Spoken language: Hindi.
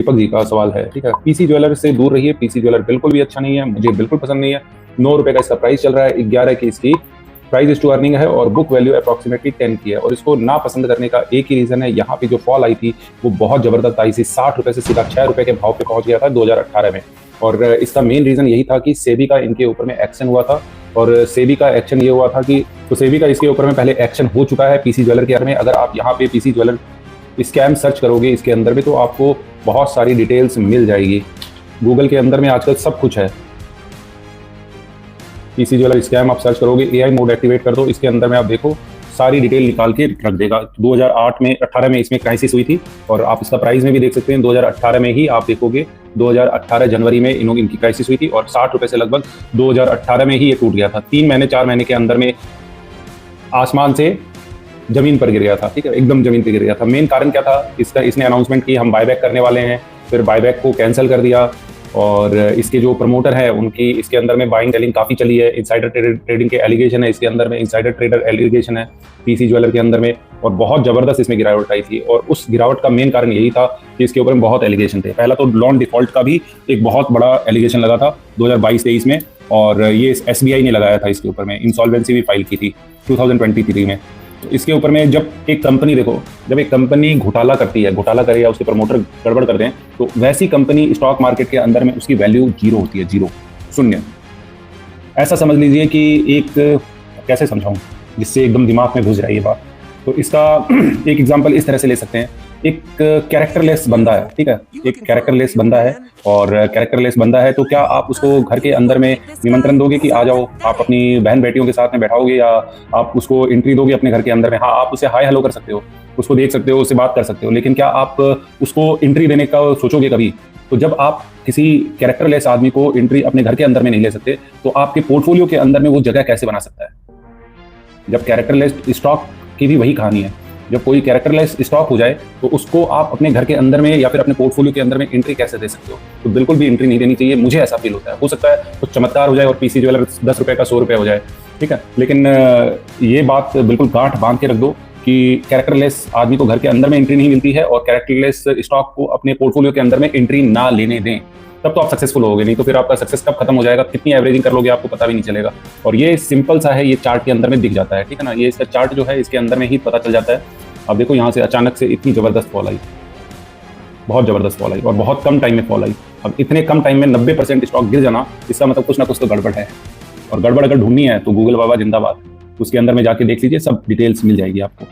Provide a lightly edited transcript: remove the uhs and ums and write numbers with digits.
दीपक जी का सवाल है, ठीक है। पीसी ज्वेलर से दूर रहिए, पीसी ज्वेलर बिल्कुल भी अच्छा नहीं है, मुझे बिल्कुल पसंद नहीं है। 9 रुपए का इसका प्राइस चल रहा है, 11 की इसकी प्राइस टू अर्निंग है और बुक वैल्यू अप्रॉक्सीमेटली 10 की है। और इसको ना पसंद करने का एक ही रीजन है, यहाँ पे जो फॉल आई थी वो बहुत जबरदस्त आई थी। 60 रुपए से सीधा 6 रुपए के भाव पे पहुंच गया था 2018 में। और इसका मेन रीजन यही था कि सेबी का इनके ऊपर में एक्शन हुआ था। और सेबी का एक्शन ये हुआ था कि तो सेबी का इसके ऊपर में पहले एक्शन हो चुका है पीसी ज्वेलर के बारे में। अगर आप यहाँ पे पीसी ज्वेलर स्कैम सर्च करोगे इसके अंदर भी तो आपको बहुत सारी डिटेल्स मिल जाएगी। गूगल के अंदर में आजकल सब कुछ है। पीसी ज्वेलर स्कैम आप सर्च करोगे, एआई मोड एक्टिवेट कर दो, इसके अंदर में आप देखो सारी डिटेल निकाल के रख देगा। 2008 में 18 में इसमें क्राइसिस हुई थी और आप इसका प्राइस में भी देख सकते हैं। 2018 में ही आप देखोगे 2018 जनवरी में इनकी क्राइसिस हुई थी और 60 रुपए से लगभग 2018 में ही ये टूट गया था। 3 महीने 4 महीने के अंदर में आसमान से जमीन पर गिर गया था, ठीक है, एकदम जमीन पर गिर गया था। मेन कारण क्या था इसका, इसने अनाउंसमेंट की हम बायबैक करने वाले हैं, फिर बायबैक को कैंसिल कर दिया। और इसके जो प्रमोटर है उनकी इसके अंदर में बाइंग सेलिंग काफ़ी चली है। इनसाइडर ट्रेडिंग के एलिगेशन है इसके अंदर में, इनसाइडर ट्रेडर एलिगेशन है पीसी ज्वेलर के अंदर में। और बहुत ज़बरदस्त इसमें गिरावट आई थी और उस गिरावट का मेन कारण यही था कि इसके ऊपर में बहुत एलिगेशन थे। पहला तो लोन डिफॉल्ट का भी एक बहुत बड़ा एलिगेशन लगा था 2022-23 में, और ये एसबीआई ने लगाया था इसके ऊपर में। इंसॉल्वेंसी भी फाइल की थी 2023 में। तो इसके ऊपर में जब एक कंपनी देखो, जब एक कंपनी घोटाला करती है, घोटाला करे या उसके प्रमोटर गड़बड़ करते हैं, तो वैसी कंपनी स्टॉक मार्केट के अंदर में उसकी वैल्यू जीरो होती है, जीरो, शून्य। ऐसा समझ लीजिए कि एक, कैसे समझाऊं जिससे एकदम दिमाग में घुस जाए ये बात। तो इसका एक एग्जांपल इस तरह से ले सकते हैं। एक कैरेक्टरलेस बंदा है, ठीक है, एक कैरेक्टरलेस बंदा है। और कैरेक्टरलेस बंदा है तो क्या आप उसको घर के अंदर में निमंत्रण दोगे कि आ जाओ, आप अपनी बहन बेटियों के साथ में बैठाओगे, या आप उसको एंट्री दोगे अपने घर के अंदर में? हाँ, आप उसे हाय हेलो कर सकते हो, उसको देख सकते हो, उससे बात कर सकते हो, लेकिन क्या आप उसको एंट्री देने का सोचोगे कभी? तो जब आप किसी कैरेक्टरलेस आदमी को एंट्री अपने घर के अंदर में नहीं ले सकते तो आपके पोर्टफोलियो के अंदर में वो जगह कैसे बना सकता है? जब कैरेक्टरलेस स्टॉक की भी वही कहानी है। जब कोई कैरेक्टरलेस स्टॉक हो जाए तो उसको आप अपने घर के अंदर में या फिर अपने पोर्टफोलियो के अंदर में एंट्री कैसे दे सकते हो? तो बिल्कुल भी एंट्री नहीं देनी चाहिए, मुझे ऐसा फील होता है। हो सकता है कुछ चमत्कार हो जाए और पीसी ज्वेलर 10 रुपए का 100 रुपए हो जाए, ठीक है, लेकिन ये बात बिल्कुल गांठ बांध के रख दो कि कैरेक्टरलेस आदमी को घर के अंदर में एंट्री नहीं मिलती है और कैरेक्टरलेस स्टॉक को अपने पोर्टफोलियो के अंदर में एंट्री ना लेने दें, तब तो आप सक्सेसफुल होगे। नहीं तो फिर आपका सक्सेस कब खत्म हो जाएगा, कितनी एवरेजिंग कर लोगे आपको पता भी नहीं चलेगा। और ये सिंपल सा है, ये चार्ट के अंदर में दिख जाता है, ठीक है ना। ये इसका चार्ट जो है इसके अंदर में ही पता चल जाता है। अब देखो यहाँ से अचानक से इतनी जबरदस्त फॉल आई, बहुत जबरदस्त फॉल आई और बहुत कम टाइम में फॉल आई। अब इतने कम टाइम में 90% स्टॉक गिर जाना, इसका मतलब कुछ ना कुछ तो गड़बड़ है। और गड़बड़ अगर ढूंढनी है तो गूगल बाबा जिंदाबाद, उसके अंदर में जाके देख लीजिए, सब डिटेल्स मिल जाएगी आपको।